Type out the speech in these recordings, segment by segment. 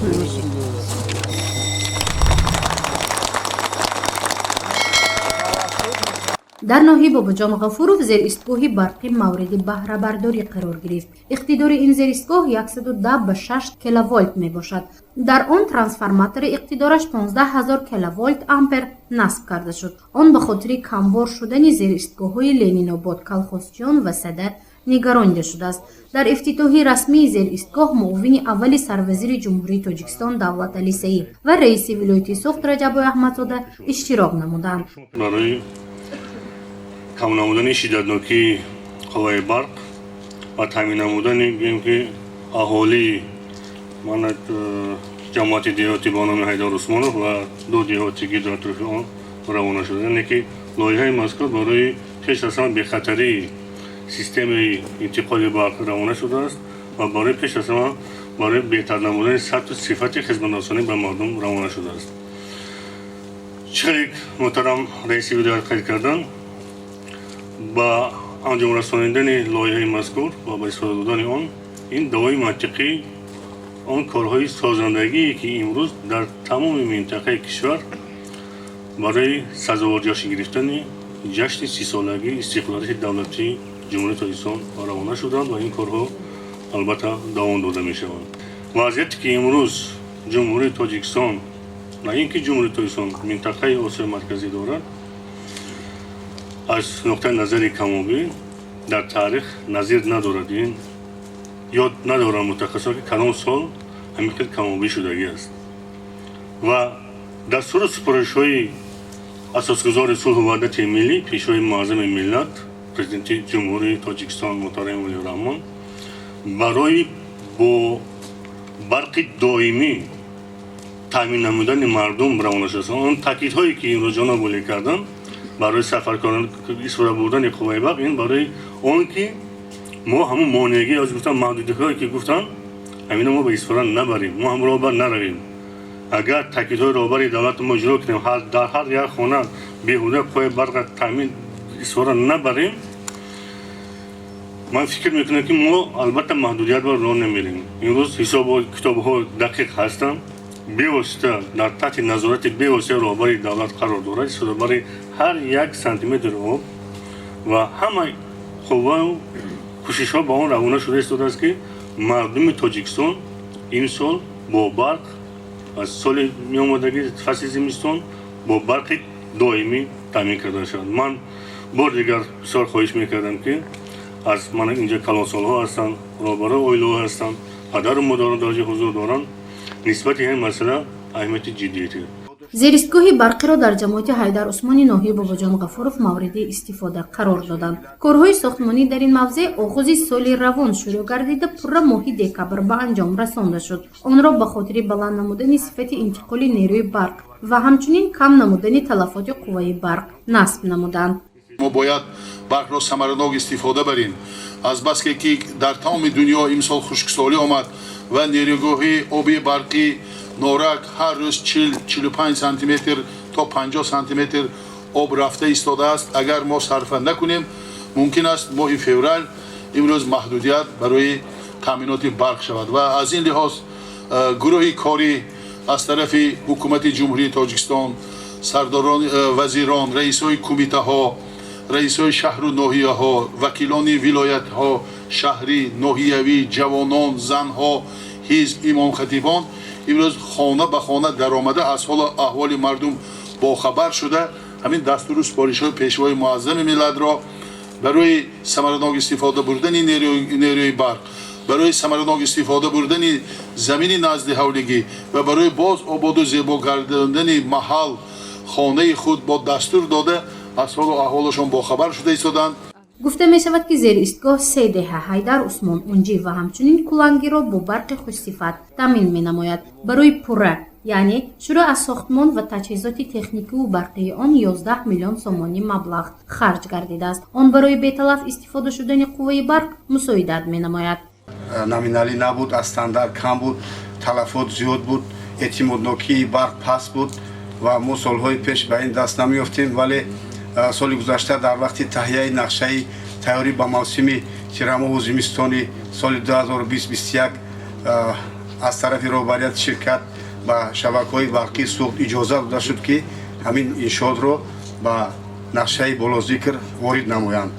میباشید. در ناحیه باباجان غفورов زیر ایستگاهی برقی مورد بهره برداری قرار گرفت. اقتدار این زیر ایستگاه 110 به 6 کیلوولت می باشد. در آن ترانسفورماتور اقتدارش 15000 کیلوولت آمپر نصب کرده شد. آن به خاطر کمبار شدن زیر ایستگاه‌های لنین‌آباد، کالخوستیان و سده نگرانیده شده است. در افتتاحیه رسمی زیر ایستگاه معاون اول سروزیر جمهوری تاجیکستان دولت علی سعید و رئیس ولایت سوخت رجب احمدزاده اشتراک نمودند. کم نمودن شدتناکی قوای برق و تامین نمودن که اهالی مانند جماعت دیهاتی با نام حیدر عثمانوف و دو دیهاتی که در اطراف آن روانه شدند که لایحه مذکور برای پیش از همه بخطری سیستم انتقال برق روانه شده است و برای پیش از همه برای بهتر نمودن سطح و صفت خدمت‌رسانی به مردم روانه شده است. چقدر محترم رئیس ولایت قید کردند با انجام رسانیدن لایحه مذکور و با استفاده دادن آن این دوای منطقی آن کارهای سازندگی که امروز در تمام منطقه کشور برای سزاوار جشن گرفتن جشن 30 سالگی استقلالیت دولتی جمهوری تاجیکستان روانه شدند و این کارها البته دوام داده می شوند. وضعیتی که امروز جمهوری تاجیکستان نه اینکه جمهوری تاجیکستان منطقه آسیا مرکزی دارد از نقطه نظر کمابی در تاریخ نظیر ندارد. این یاد ندارد متخصصان که کدام سال همینقدر کمابی شدگی است و دستور سپارش‌های اساسگذار صلح و وحدت ملی پیشوای معظم ملت پرزیدنت جمهوری تاجیکستان محترم ولی الرحمن برای با برق دائمی تامین نمودن مردم روانه شدند. آن تاکیدهایی که این روز جناب ولی کردند برای سفرکاران استفاده بردن قوای برق این برای اون که ما همون مانعی از گفتن محدودیت‌هایی که گفتن همین ما به استفاده نبریم، ما هم راه نرویم. اگر تاکیدهای راهبری دولت ما اجرا کنیم در هر یک خانه بیهوده قوای برق تامین استفاده نبریم من فکر میکنم که ما البته محدودیت بر راه نمیریم. امروز حساب و کتاب‌ها دقیق هستند بیوسته در تحت نظارت بیوسته راهبری دولت قرار دارد استفاده برای هر یک سانتیمتر آب و همه قوه و کوشش ها با آن روانه شده است که مردم تاجیکستان این سال با برق از سال می آمدگی فصل زمستان با برق دائمی تامین کرده شد. من بار دیگر بسیار خواهش میکردم که از من اینجا کلان سالها هستند، راهبران اویلو هستند، پدر و مادران درجه حضور دارند، نسبت این مسئله اهمیت جدیتی. زیر ایستگاه برقی را در جماعت حیدر عثمانی ناحیه باباجان غفورov مورد استفاده قرار دادند. کارهای ساختمانی در این موضع آغاز سال روان شروع گردیده پورا ماه دکبر به انجام رسانده شد. آن را به خاطر بلند نمودن صفت انتقال نیروی برق و همچنین کم نمودن تلفات قوای برق نصب نمودند. ما باید برق را ثمرناک استفاده بریم. از بس که در تمام دنیا امسال خشکسالی آمد و نیروگاهی آبی برقی نورک هر روز 40-45 سانتی متر تا 50 سانتی متر آب رفته ایستاده است. اگر ما صرف نکنیم ممکن است ماه فوریه امروز محدودیت برای تامینات برق شود و از این لحاظ گروه کاری از طرف حکومت جمهوری تاجیکستان سرداران وزیران رئیس‌های کمیته ها رئیس‌های شهر و ناحیه ها وکیلان ولایت ها شهری ناحیوی جوانان زنها حزب امام خطیبان امروز خانه به خانه در آمده از حال احوال مردم با خبر شده همین دستور و سپارش‌های پیشوای معظم ملت را برای ثمرناک استفاده بردن نیروی برق برای ثمرناک استفاده بردن زمین نزد حولگی و برای باز آباد و زیبا گرداندن محل خانه خود با دستور داده از حال و احوالشان با خبر شده ایستادند. گفته می شود که زیر ایستگاه 3 دهه حیدر عثمان اونجی و همچنین کلانگی را با برق خوشصفت تامین می نماید. برای پوره یعنی شروع از ساختمان و تجهیزات تکنیکی و برقی آن 11 میلیون سومانی مبلغ خرج گردیده است. آن برای بی‌تلف استفاده شدن قوه برق مساعدت می نماید. نامینالی نبود، استاندارد کم بود، تلفات زیاد بود، اعتمادناکی برق پست بود و ما سالهای پیش به این دست نمیافتیم ولی سال گذشته در وقت تهیه نقشه تیاری با موسم تیرماه و زمستانی سال 2020-21 аз тарафи роҳбарияти ширкат ба шабакаҳои барқии суғд иҷоза дода шуд ки ҳамин иншоотро ба нақшаи болозикр ворид намоянд.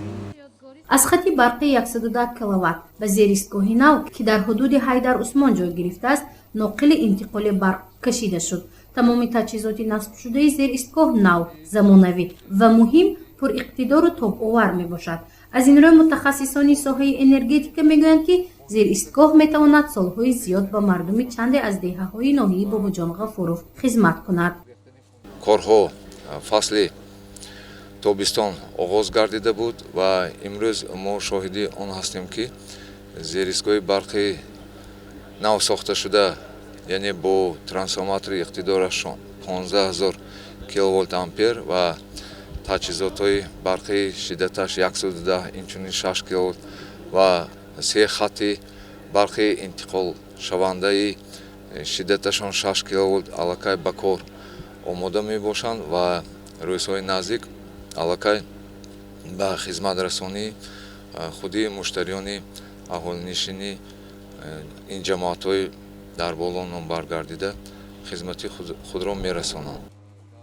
аз хати барқи 110 киловатт ба зеристгоҳи нав ки дар ҳудуди Ҳайдар Усмон ҷой гирифтааст ноқили интиқоли барқ кашида шуд. тамоми таҷҳизоти насбшудаи зеристгоҳ нав, замонавӣ ва муҳим, пуриқтидору тобовар мебошад. аз ин рӯ мутахассисони соҳаи энергетика мегӯянд ки зеристгоҳ метавонад солҳои зиёд ба мардуми чанде аз деҳаҳои ноҳияи Бобоҷон Ғафуров хизмат кунад. корҳо фасли тобистон оғоз гардида буд ва имрӯз мо шоҳиди он ҳастем ки зеристгоҳи барқи нав сохта шуда, яъне бо трансформатори иқтидораш 15000 киловолт ампер ва таҷҳизотҳои барқи шиддаташ 110 инчунин 6 киловолт ва 3 хати барқи интиқолшавандаи шиддаташон 6 киловолт аллакай ба кор омода мебошанд ва рӯзҳои наздик аллакай ба хизматрасонии худи муштариёни аҳолинишини ин ҷамоатҳои дар боло номбар гардида хизмати худро мерасонанд.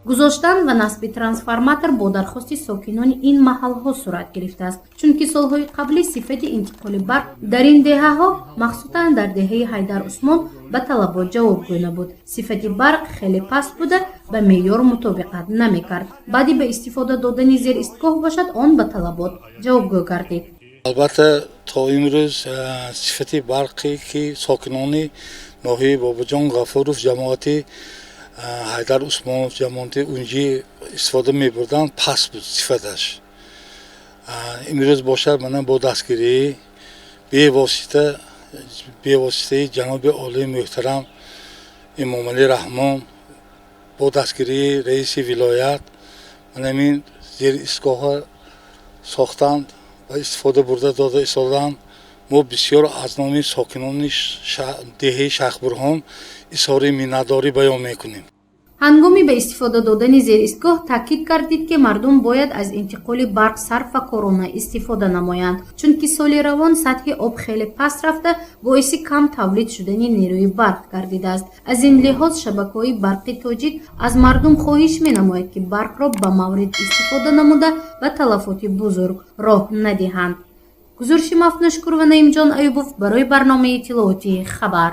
гузоштан ва насби трансформатор бо дархости сокинони ин маҳалҳо сурат гирифтааст, чунки солҳои қаблӣ сифати интиқоли барқ дар ин деҳаҳо, махсусан дар деҳаи Ҳайдар Усмон, ба талабот ҷавобгӯ набуд. сифати барқ хеле паст буда ба меъёр мутобиқат намекард. баъди ба истифода додани зеристгоҳ бошад, он ба талабот ҷавобгӯ гардид. албатта то имрӯз сифати барқе ки сокинони ноҳияи Бобоҷон Ғафуров ҷамоати Ҳайдар Усмонов ҷамоати унҷи истифода мебурданд паст буд сифаташ. имрӯз бошад мана бо дастгирии бевоситаи ҷаноби олии муҳтарам Эмомалӣ Раҳмон, бо дастгирии раиси вилоят мана ин зеристгоҳа сохтанд ва истифода бурда дода истоданд. мо бисёр аз номи сокинони деҳаи Шахбурҳон изҳори миннатдорӣ баён мекунем. ҳангоми ба истифода додани зеристгоҳ таъкид гардид ки мардум бояд аз интиқоли барқ сарфакорона истифода намоянд, чунки соли равон сатҳи об хеле паст рафта боиси кам тавлид шудани нерӯи барқ гардидааст. аз ин лиҳоз шабакаҳои барқи тоҷик аз мардум хоҳиш менамояд ки барқро ба маврид истифода намуда ба талафоти бузург роҳ надиҳанд. гузурши Мафнушкур ва Наимҷон Аюбов барои барномаи иттилооти хабар.